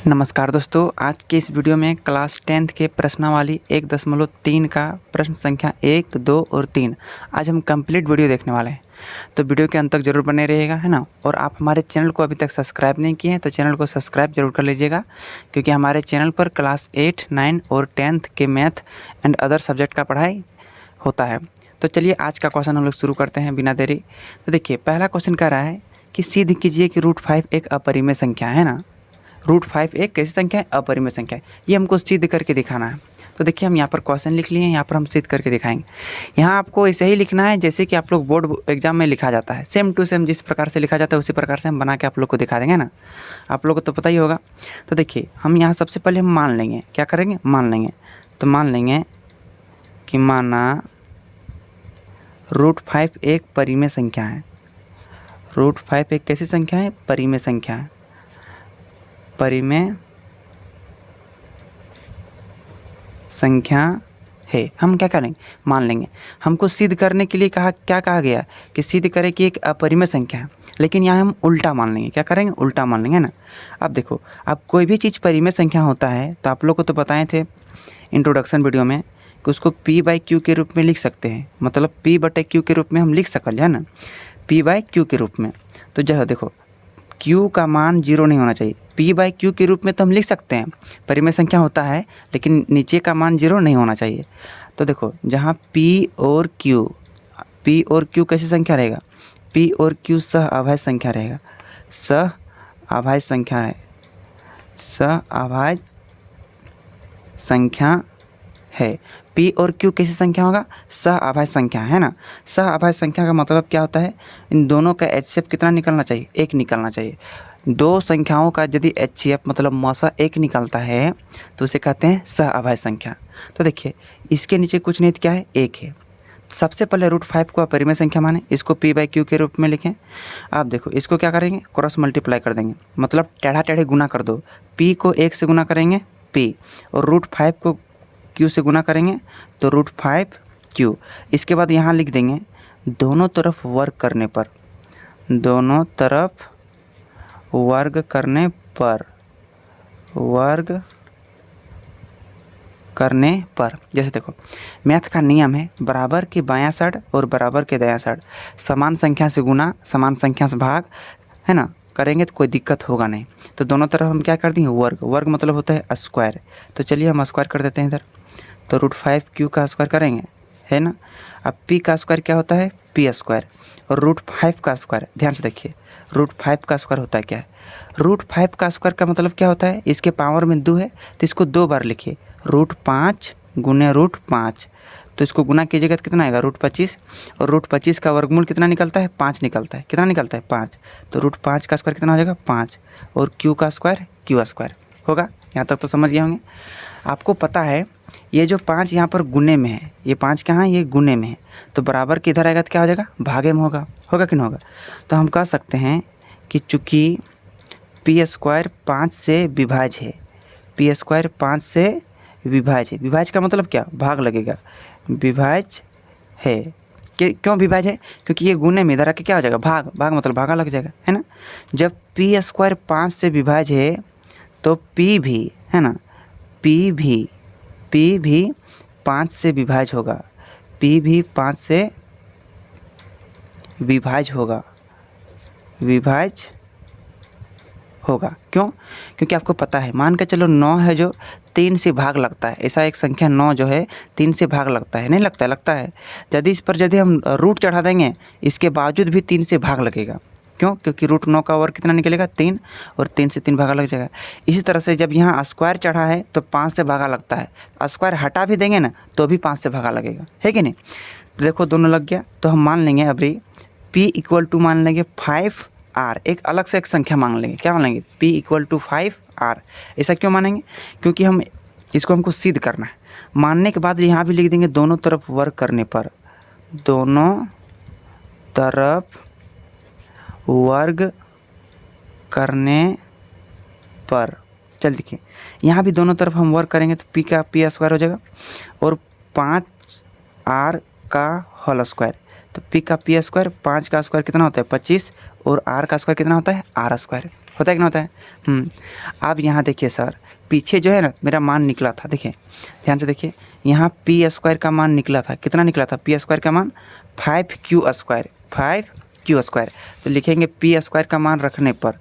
नमस्कार दोस्तों, आज के इस वीडियो में क्लास 10th के प्रश्नावली 1.3 का प्रश्न संख्या 1, 2 और 3 आज हम कंप्लीट वीडियो देखने वाले हैं। तो वीडियो के अंत तक जरूर बने रहिएगा, है ना। और आप हमारे चैनल को अभी तक सब्सक्राइब नहीं किए हैं तो चैनल को सब्सक्राइब जरूर कर लीजिएगा, क्योंकि हमारे चैनल पर क्लास 8, 9 और 10th के मैथ एंड अदर सब्जेक्ट का पढ़ाई होता है। तो चलिए आज का क्वेश्चन हम लोग शुरू करते हैं बिना देरी। तो देखिए, पहला क्वेश्चन कह रहा है कि सिद्ध कीजिए कि √5 एक अपरिमेय संख्या है ना। √5 एक कैसी संख्या है? अपरिमेय संख्या है। ये हमको सिद्ध करके दिखाना है। तो देखिए, हम यहाँ पर क्वेश्चन लिख लिए हैं, यहाँ पर हम सिद्ध करके दिखाएंगे। यहाँ आपको ऐसे ही लिखना है जैसे कि आप लोग बोर्ड एग्जाम में लिखा जाता है, सेम टू सेम जिस प्रकार से लिखा जाता है उसी प्रकार से हम बना के आप लोग को दिखा देंगे ना। आप लोग को तो पता ही होगा। तो देखिए, हम यहाँ सबसे पहले हम मान लेंगे, क्या करेंगे? मान लेंगे। तो मान लेंगे कि माना √5 एक परिमेय संख्या है। √5 एक कैसी संख्या है? परिमेय संख्या है। परिमेय संख्या है। हम क्या करेंगे? मान लेंगे। हमको सिद्ध करने के लिए क्या कहा गया कि सिद्ध करें कि एक अपरिमेय संख्या है, लेकिन यहाँ हम उल्टा मान लेंगे। क्या करेंगे? उल्टा मान लेंगे ना। अब देखो, अब कोई भी चीज़ परिमेय संख्या होता है तो आप लोग को तो बताए थे इंट्रोडक्शन वीडियो में कि उसको P/Q के रूप में लिख सकते हैं, मतलब P/Q के रूप में हम लिख सकल है ना, P/Q के रूप में। तो जो देखो, Q का मान 0 नहीं होना चाहिए। P/Q के रूप में तो हम लिख सकते हैं, परिमेय संख्या होता है, लेकिन नीचे का मान 0 नहीं होना चाहिए। तो देखो, जहाँ P और Q कैसी संख्या रहेगा? P और Q सह अभाज्य संख्या रहेगा। सह अभाज्य संख्या है। सह अभाज्य संख्या है। P और Q कैसी संख्या होगा? सह अभाज्य संख्या है ना। सह अभाज्य संख्या का मतलब क्या होता है? इन दोनों का HCF कितना निकलना चाहिए? 1 निकलना चाहिए। दो संख्याओं का यदि HCF मतलब मौसा 1 निकलता है तो उसे कहते हैं सह अभाज्य संख्या। तो देखिए, इसके नीचे कुछ नहीं, क्या है? 1 है। सबसे पहले √5 को अपरिमेय संख्या माने, इसको P/Q के रूप में लिखें। अब देखो, इसको क्या करेंगे? क्रॉस मल्टीप्लाई कर देंगे, मतलब टेढ़ा टेढ़े गुना कर दो। P को 1 से गुना करेंगे P, और √5 को Q से गुना करेंगे तो √5Q। इसके बाद यहाँ लिख देंगे दोनों तरफ वर्ग करने पर। दोनों तरफ वर्ग करने पर। वर्ग करने पर। जैसे देखो, मैथ का नियम है बराबर के बायां साइड और बराबर के दायां साइड समान संख्या से गुना, समान संख्या से भाग, है ना, करेंगे तो कोई दिक्कत होगा नहीं। तो दोनों तरफ हम क्या कर देंगे? वर्ग। वर्ग मतलब होता है स्क्वायर। तो चलिए हम स्क्वायर कर देते हैं इधर। तो √5Q का स्क्वायर करेंगे, है ना। अब P का स्क्वायर क्या होता है? P²। और √5 का स्क्वायर, ध्यान से देखिए, √5 का स्क्वायर होता है क्या है? √5 का स्क्वायर का मतलब क्या होता है? इसके पावर में 2 है तो इसको 2 बार लिखिए, √5 गुने √5। तो इसको गुना कीजिएगा तो कितना आएगा? √25। और √25 का वर्गमूल कितना निकलता है? 5 निकलता है। कितना निकलता है? 5। तो √5 का स्क्वायर कितना हो जाएगा? 5। और Q का स्क्वायर Q² होगा। यहाँ तक तो समझ गए होंगे। आपको पता है ये जो 5 यहाँ पर गुने में है, ये 5 कहाँ है? ये गुने में है। तो बराबर के इधर आएगा तो क्या हो जाएगा? भागे में होगा। होगा कि नहीं होगा? तो हम कह सकते हैं कि चूँकि P² 5 से विभाज्य है। P² 5 से विभाज्य है। विभाज्य का मतलब क्या? भाग लगेगा। विभाज्य है। क्यों विभाज्य है? क्योंकि ये गुने में इधर आके क्या हो जाएगा? भाग। भाग मतलब भागा लग जाएगा, है ना। जब P² 5 से विभाज्य है तो P भी, है ना, P भी 5 से विभाज्य होगा। P भी 5 से विभाज्य होगा। विभाज्य होगा। क्यों? क्योंकि आपको पता है, मान के चलो 9 है जो 3 से भाग लगता है। ऐसा एक संख्या 9 जो है 3 से भाग लगता है, नहीं लगता है? लगता है। यदि इस पर यदि हम रूट चढ़ा देंगे, इसके बावजूद भी 3 से भाग लगेगा। क्यों? क्योंकि √9 का वर्ग कितना निकलेगा? 3, और 3 से 3 भागा लग जाएगा। इसी तरह से जब यहाँ स्क्वायर चढ़ा है तो 5 से भागा लगता है। स्क्वायर हटा भी देंगे ना तो भी 5 से भागा लगेगा, है कि नहीं। तो देखो, दोनों लग गया। तो हम मान लेंगे अभी P मान लेंगे 5R। एक अलग से एक संख्या मान लेंगे। क्या मान लेंगे? P 5R। ऐसा क्यों मानेंगे? क्योंकि हमको सिद्ध करना है। मानने के बाद यहाँ भी लिख देंगे दोनों तरफ वर्ग करने पर। दोनों तरफ वर्ग करने पर। चल देखिए, यहाँ भी दोनों तरफ हम वर्ग करेंगे तो P का P² हो जाएगा, और 5R का होल स्क्वायर। तो P का P², 5 का स्क्वायर कितना होता है? 25, और r का स्क्वायर कितना होता है, r स्क्वायर होता है कि नहीं होता है। अब यहाँ देखिए सर, पीछे जो है ना मेरा मान निकला था, देखिए ध्यान से देखिए, यहाँ पी स्क्वायर का मान निकला था, कितना निकला था, पी स्क्वायर का मान 5q स्क्वायर, 5q स्क्वायर। तो लिखेंगे पी स्क्वायर का मान रखने पर,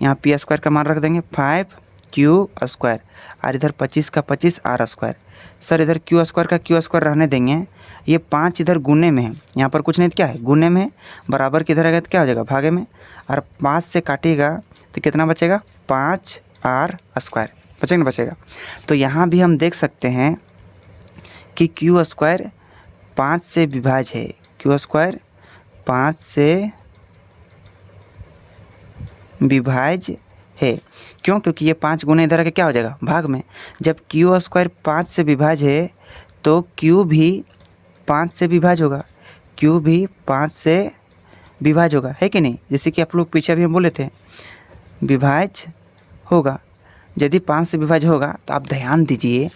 यहाँ पी स्क्वायर का मान रख देंगे 5q स्क्वायर, और इधर 25 का 25 r स्क्वायर। सर इधर q स्क्वायर का q स्क्वायर रहने देंगे, ये 5 इधर गुने में है, यहाँ पर कुछ नहीं तो क्या है, गुने में है, बराबर किधर आएगा तो क्या हो जाएगा, भागे में, और 5 से काटेगा तो कितना बचेगा, 5r स्क्वायर बचेगा, बचेगा। तो यहाँ भी हम देख सकते हैं कि q स्क्वायर 5 से विभाज्य है, q स्क्वायर 5 से विभाज्य है। क्यों, क्योंकि ये 5 गुने इधर आके क्या हो जाएगा, भाग में। जब q स्क्वायर 5 से विभाज्य है तो q भी 5 से विभाज्य होगा, q भी 5 से विभाज्य होगा, है कि नहीं। जैसे कि आप लोग पीछे भी हम बोले थे विभाज्य होगा, यदि 5 से विभाज्य होगा तो आप ध्यान दीजिए,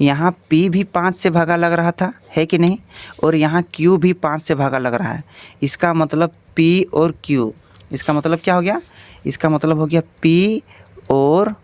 यहाँ p भी 5 से भागा लग रहा था, है कि नहीं, और यहाँ q भी 5 से भागा लग रहा है। इसका मतलब p और q, इसका मतलब क्या हो गया, इसका मतलब हो गया p और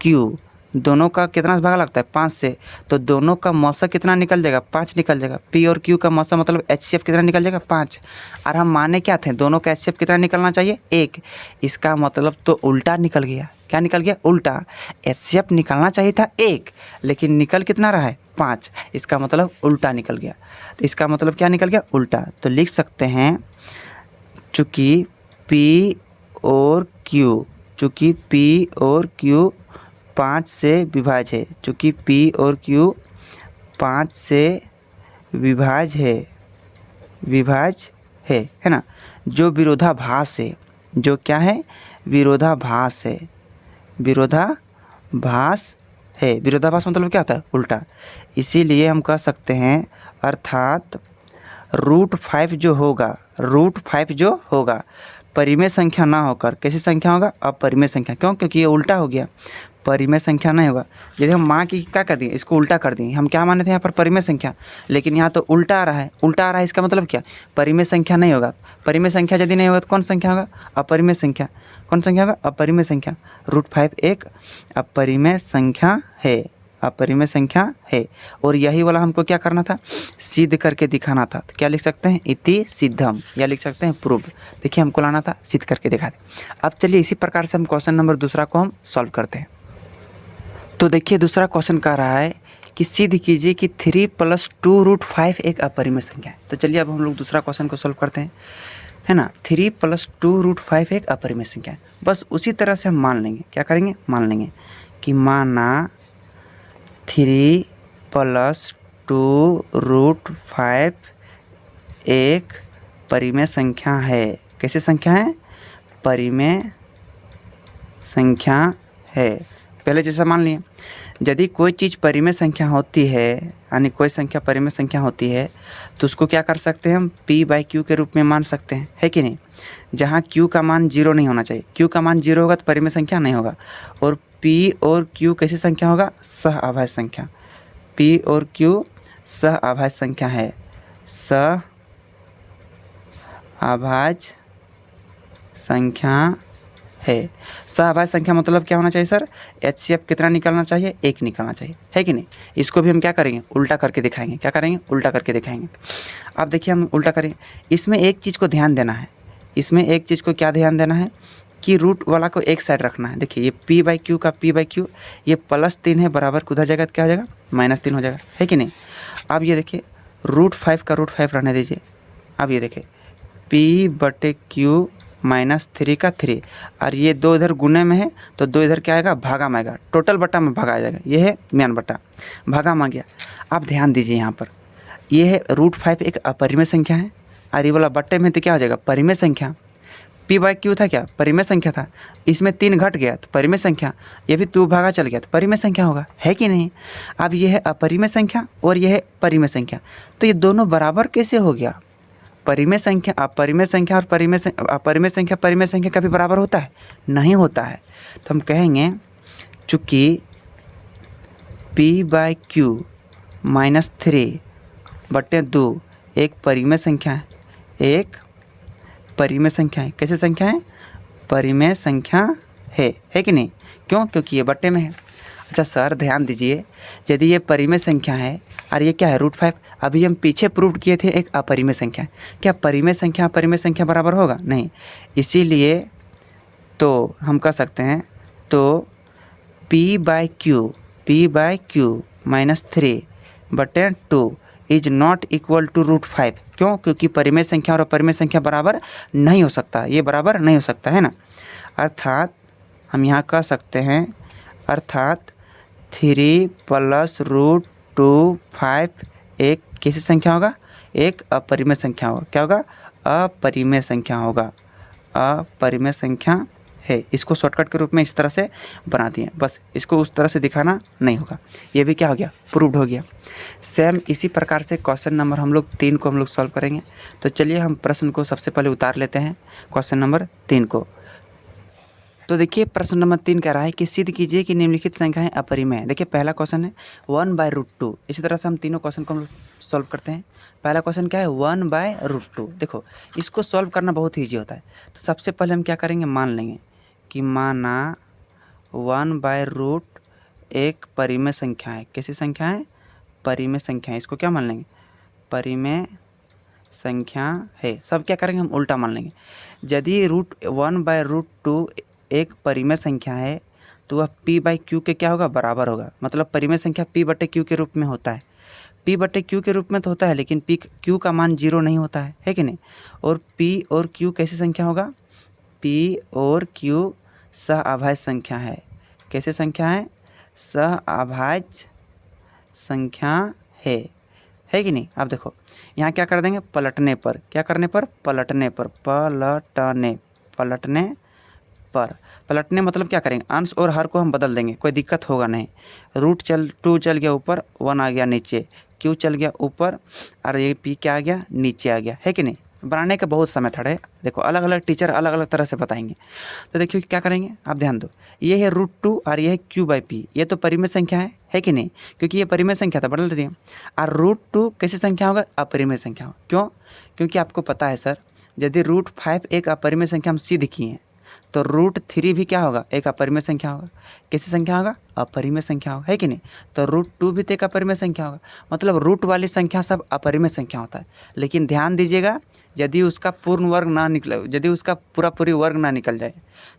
q दोनों का कितना से भागा लगता है, 5 से, तो दोनों का मौसा कितना निकल जाएगा, 5 निकल जाएगा। p और q का मौसा मतलब HCF कितना निकल जाएगा, 5। और हम माने क्या थे, दोनों का HCF कितना निकलना चाहिए, 1। इसका मतलब तो उल्टा निकल गया, क्या निकल गया, उल्टा। HCF निकलना चाहिए था 1, लेकिन निकल कितना रहा है, 5। इसका मतलब उल्टा निकल गया। तो इसका मतलब क्या निकल गया, उल्टा। तो लिख सकते हैं चूँकि p और q, चूँकि p और q 5 से विभाज्य है, चूँकि p और q 5 से विभाज्य है, विभाज्य है ना। जो विरोधाभास है, जो क्या है, विरोधाभास है, विरोधाभास है। विरोधाभास मतलब क्या होता है, उल्टा। इसीलिए हम कह सकते हैं, अर्थात √5 जो होगा, √5 जो होगा परिमेय संख्या ना होकर कैसी संख्या होगा, अपरिमेय संख्या। क्यों, क्योंकि ये उल्टा हो गया, परिमेय संख्या नहीं होगा। यदि हम माँ की क्या कर दिए, इसको उल्टा कर दिए, हम क्या माने थे यहाँ पर परिमेय संख्या, लेकिन यहाँ तो उल्टा आ रहा है, उल्टा आ रहा है, इसका मतलब क्या, परिमेय संख्या नहीं होगा। परिमेय संख्या यदि नहीं होगा तो कौन संख्या होगा, अपरिमेय संख्या। कौन संख्या होगा, अपरिमेय संख्या। √5 एक अपरिमेय संख्या है, अपरिमेय संख्या है। और यही वाला हमको क्या करना था, सिद्ध करके दिखाना था। तो क्या लिख सकते हैं, इति सिद्धम, या लिख सकते हैं प्रूव। देखिए हमको लाना था सिद्ध करके दिखा दे। अब चलिए इसी प्रकार से हम क्वेश्चन नंबर दूसरा को हम सॉल्व करते हैं। तो देखिए दूसरा क्वेश्चन कह रहा है कि सिद्ध कीजिए कि 3 + 2√5 एक अपरिमेय संख्या है। तो चलिए अब हम लोग दूसरा क्वेश्चन को सॉल्व करते हैं, है ना। 3 + 2√5 एक अपरिमेय संख्या है। बस उसी तरह से हम मान लेंगे, क्या करेंगे, मान लेंगे कि माना 3 + 2√5 एक परिमेय संख्या है। कैसे संख्या है, परिमेय संख्या है। पहले जैसा मान लिए, यदि कोई चीज़ परिमेय संख्या होती है, यानी कोई संख्या परिमेय संख्या होती है, तो उसको क्या कर सकते हैं हम, p/q के रूप में मान सकते हैं, है कि नहीं। जहाँ q का मान 0 नहीं होना चाहिए, q का मान 0 होगा तो परिमेय संख्या नहीं होगा। और p और q कैसी संख्या होगा, सह अभाज्य संख्या। p और q सह अभाज्य संख्या है, सह अभाज्य संख्या है। सह अभाज्य संख्या मतलब क्या होना चाहिए सर, HCF कितना निकलना चाहिए, 1 निकलना चाहिए, है कि नहीं। इसको भी हम क्या करेंगे, उल्टा करके दिखाएंगे। क्या करेंगे, उल्टा करके दिखाएंगे। अब देखिए हम उल्टा करेंगे। इसमें एक चीज़ को ध्यान देना है, इसमें एक चीज़ को क्या ध्यान देना है कि रूट वाला को एक साइड रखना है। देखिए ये p/q का p/q, ये +3 है, बराबर को उधर जाएगा तो क्या हो जाएगा, -3 हो जाएगा, है कि नहीं। अब ये देखिए √5 का √5 रहने दीजिए। अब ये देखिए p/q -3 का 3, और ये 2 इधर गुने में है तो 2 इधर क्या आएगा, भागा में आएगा, टोटल बट्टा में भागा आ जाएगा। ये है म्यान बट्टा, भागा में आ गया। अब ध्यान दीजिए यहाँ पर, ये है √5 एक अपरिमेय संख्या है, और ये वाला बट्टे में तो क्या हो जाएगा, परिमेय संख्या। p/q था क्या, परिमेय संख्या था, इसमें 3 घट गया तो परिमेय संख्या, ये भी 2 भागा चल गया तो परिमेय संख्या होगा, है कि नहीं। अब ये है अपरिमेय संख्या और ये है परिमेय संख्या, तो ये दोनों बराबर कैसे हो गया। परिमेय संख्या अपरिमेय संख्या और अपरिमेय संख्या परिमेय संख्या कभी बराबर होता है, नहीं होता है। तो हम कहेंगे चूँकि p/q -3/2 एक परिमेय संख्या है, एक परिमेय संख्या है। कैसे संख्या है? परिमेय संख्या है कि नहीं? क्यों? क्योंकि ये बट्टे में है। अच्छा सर ध्यान दीजिए, यदि ये परिमेय संख्या है और ये क्या है √5, अभी हम पीछे प्रूव किए थे एक अपरिमेय संख्या। क्या परिमेय संख्या बराबर होगा? नहीं। इसीलिए तो हम कह सकते हैं तो p/q -3/2 is not equal to √5। क्यों? क्योंकि परिमेय संख्या और अपरिमेय संख्या बराबर नहीं हो सकता, ये बराबर नहीं हो सकता है ना। अर्थात हम यहाँ कह सकते हैं, अर्थात 3 + √5 एक कैसी संख्या होगा? एक अपरिमेय संख्या होगा। क्या होगा? अपरिमेय संख्या होगा। अपरिमेय संख्या है। इसको शॉर्टकट के रूप में इस तरह से बना दिए, बस इसको उस तरह से दिखाना नहीं होगा। ये भी क्या हो गया? प्रूव्ड हो गया। सेम इसी प्रकार से क्वेश्चन नंबर हम लोग 3 को हम लोग सॉल्व करेंगे। तो चलिए हम प्रश्न को सबसे पहले उतार लेते हैं, क्वेश्चन नंबर 3 को। तो देखिए प्रश्न नंबर 3 कह रहा है कि सिद्ध कीजिए कि निम्नलिखित संख्याएं अपरिमेय है। देखिए पहला क्वेश्चन है 1/√2। इसी तरह से हम तीनों क्वेश्चन को हम सॉल्व करते हैं। पहला क्वेश्चन क्या है? 1/√2। देखो इसको सॉल्व करना बहुत ईजी होता है। तो सबसे पहले हम क्या करेंगे? मान लेंगे कि माना 1/√, एक परिमेय संख्या है। कैसी संख्या है? परिमेय संख्या है। इसको क्या मान लेंगे? परिमेय संख्या है। सब क्या करेंगे? हम उल्टा मान लेंगे। यदि 1/√2 एक परिमेय संख्या है तो वह p/q के क्या होगा? बराबर होगा। मतलब परिमेय संख्या p/q के रूप में होता है। p/q के रूप में तो होता है, लेकिन q का मान 0 नहीं होता है कि नहीं? और p और q कैसी संख्या होगा? p और q सहअभाज्य संख्या है। कैसे संख्या है? सहअभाज्य संख्या है कि नहीं? अब देखो यहाँ क्या कर देंगे? पलटने पर। क्या करने पर? पलटने पर। पलटने मतलब क्या करेंगे? अंश और हर को हम बदल देंगे, कोई दिक्कत होगा नहीं। √2 चल गया ऊपर, 1 आ गया नीचे, q चल गया ऊपर और ये p क्या आ गया? नीचे आ गया, है कि नहीं? बनाने का बहुत समय थोड़ा है। देखो अलग अलग टीचर अलग अलग तरह से बताएंगे। तो देखिए क्या करेंगे, आप ध्यान दो। ये है √2 और ये है q/p। ये तो परिमेय संख्या है कि नहीं? क्योंकि ये परिमेय संख्या था, बदल दिए। और √2 कैसी संख्या होगा? अपरिमेय संख्या। क्यों? क्योंकि आपको पता है सर, यदि √5 एक अपरिमेय संख्या हम सिद्ध किए हैं तो √3 भी क्या होगा? एक अपरिमेय संख्या होगा। कैसी संख्या होगा? अपरिमेय संख्या होगा, है कि नहीं? तो √2 भी तो एक अपरिमेय संख्या होगा। मतलब रूट वाली संख्या सब अपरिमेय संख्या होता है। लेकिन ध्यान दीजिएगा, यदि उसका पूर्ण वर्ग ना निकले, यदि उसका पूरी वर्ग ना निकल जाए,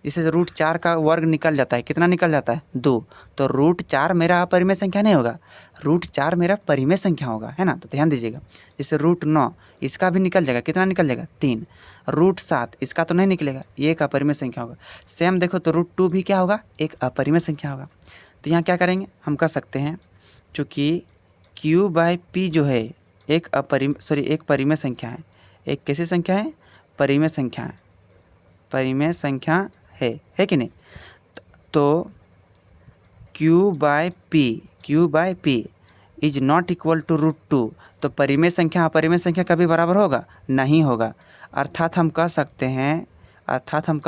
जैसे √4 का वर्ग निकल जाता है, कितना निकल जाता है? 2। तो √4 मेरा अपरिमेय संख्या नहीं होगा, √4 मेरा परिमेय संख्या होगा, है ना? तो ध्यान दीजिएगा। जैसे √9 इसका भी निकल जाएगा, कितना निकल जाएगा? 3। √7 इसका तो नहीं निकलेगा, ये एक अपरिमेय संख्या होगा। सेम देखो तो √2 भी क्या होगा? एक अपरिमेय संख्या होगा। तो यहाँ क्या करेंगे? हम कह सकते हैं चूँकि q/p जो है एक परिमेय संख्या है। एक कैसी संख्या है? परिमेय संख्या है। परिमेय संख्या है कि नहीं? तो q/p is not equal to √2। तो परिमेय संख्या अपरिमेय संख्या कभी बराबर होगा? नहीं होगा। अर्थात हम कह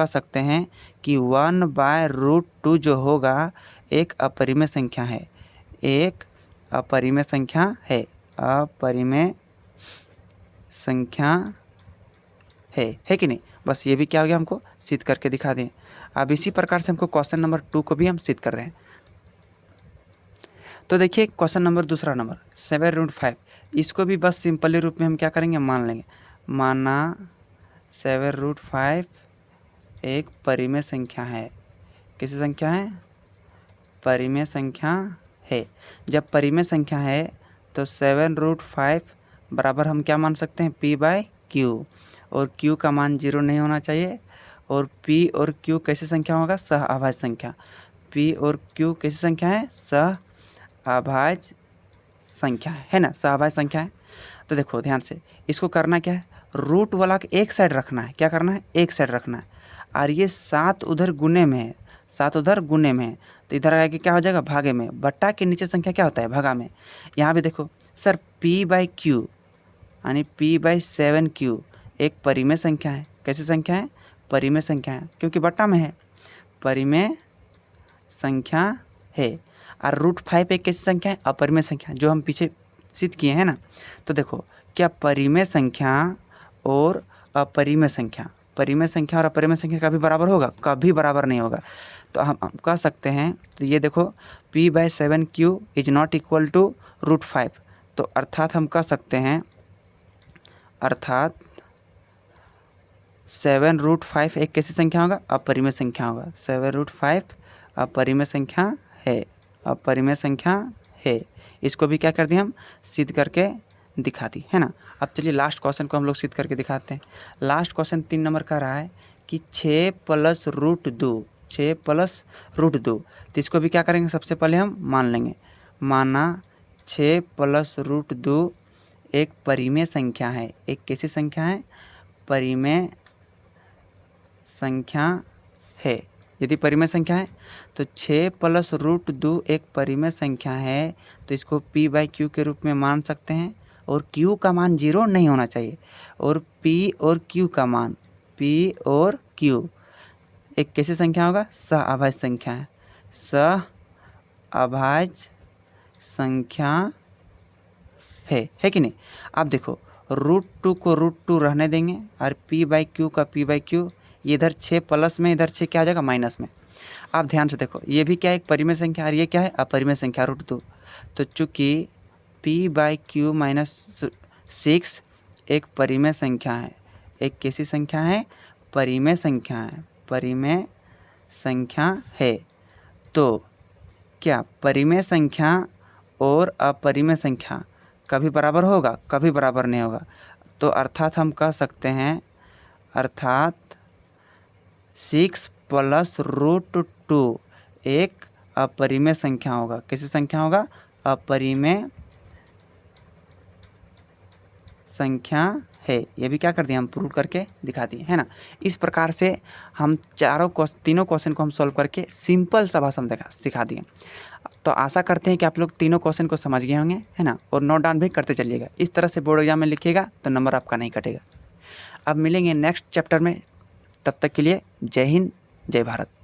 सकते हैं कि 1/√2 जो होगा एक अपरिमेय संख्या है। एक अपरिमेय संख्या है। अपरिमेय संख्या है कि नहीं? बस ये भी क्या हो गया? हमको सिद्ध करके दिखा दें। अब इसी प्रकार से हमको क्वेश्चन नंबर 2 को भी हम सिद्ध कर रहे हैं। तो देखिए क्वेश्चन नंबर दूसरा नंबर 7√5, इसको भी बस सिंपली रूप में हम क्या करेंगे? मान लेंगे। माना 7√5 एक परिमेय संख्या है। कैसी संख्या है? परिमेय संख्या है। जब परिमेय संख्या है तो 7√5 बराबर हम क्या मान सकते हैं? p/q। और q का मान 0 नहीं होना चाहिए। और p और q कैसी संख्या होगा? सहअभाज्य संख्या। p और q कैसी संख्या है? सहअभाज्य संख्या है ना? सहअभाज्य संख्या है। तो देखो ध्यान से, इसको करना क्या है? रूट वाला एक साइड रखना है। क्या करना है? एक साइड रखना है। और ये 7 उधर गुने में है, 7 उधर गुने में है, तो इधर आके क्या हो जाएगा? भागे में। बट्टा के नीचे संख्या क्या होता है? भागा में। यहाँ भी देखो सर p/q यानी p/7q एक परिमेय संख्या है। कैसी संख्या है? परिमेय संख्या है, क्योंकि बट्टा में है, परिमेय संख्या है। और √5 एक कैसी संख्या है? अपरिमेय संख्या, जो हम पीछे सिद्ध किए हैं ना। तो देखो क्या परिमेय संख्या और अपरिमेय संख्या परिमेय संख्या और अपरिमेय संख्या कभी बराबर होगा? कभी बराबर नहीं होगा। तो हम कह सकते हैं, तो ये देखो p/7q is not equal to √5। तो अर्थात हम कह सकते हैं, अर्थात 7√5 एक कैसी संख्या होगा? अपरिमेय संख्या होगा। 7√5 अपरिमेय संख्या है, अपरिमेय संख्या है। इसको भी क्या कर दिया हम? सिद्ध करके दिखा दी, है ना। अब चलिए लास्ट क्वेश्चन को हम लोग सिद्ध करके दिखाते हैं। लास्ट क्वेश्चन 3 नंबर का रहा है कि 6 + √2, 6 + √2। तो इसको भी क्या करेंगे? सबसे पहले हम मान लेंगे, माना 6 + √2 एक परिमेय संख्या है। एक कैसी संख्या है? परिमेय संख्या है। यदि परिमेय संख्या है तो 6 + √2 एक परिमेय संख्या है, तो इसको p/q के रूप में मान सकते हैं। और q का मान 0 नहीं होना चाहिए। और p और q का मान, p और q एक कैसी संख्या होगा? सह-अभाज्य संख्या है, सह-अभाज्य संख्या है कि नहीं। अब देखो √2 को √2 रहने देंगे और p/q का p/q, ये इधर 6 प्लस में, इधर 6 क्या आ जाएगा? माइनस में। आप ध्यान से देखो, ये भी क्या है? एक परिमेय संख्या, और ये क्या है? अपरिमेय संख्या √2। तो चूँकि p/q - 6 एक परिमेय संख्या है। एक कैसी संख्या है? परिमेय संख्या है, परिमेय संख्या है। तो क्या परिमेय संख्या और अपरिमेय संख्या कभी बराबर होगा? कभी बराबर नहीं होगा। तो अर्थात हम कह सकते हैं, अर्थात 6 + √2 एक अपरिमेय संख्या होगा। कैसी संख्या होगा? अपरिमेय संख्या है। ये भी क्या कर दिया? हम प्रूव करके दिखा दिए, है ना। इस प्रकार से हम तीनों क्वेश्चन को हम सॉल्व करके सिंपल सा भाषा में सिखा दिए। तो आशा करते हैं कि आप लोग तीनों क्वेश्चन को समझ गए होंगे, है ना। और नोट डाउन भी करते चलिएगा। इस तरह से बोर्ड एग्जाम में लिखिएगा तो नंबर आपका नहीं कटेगा। अब मिलेंगे नेक्स्ट चैप्टर में, तब तक के लिए जय हिंद, जय भारत।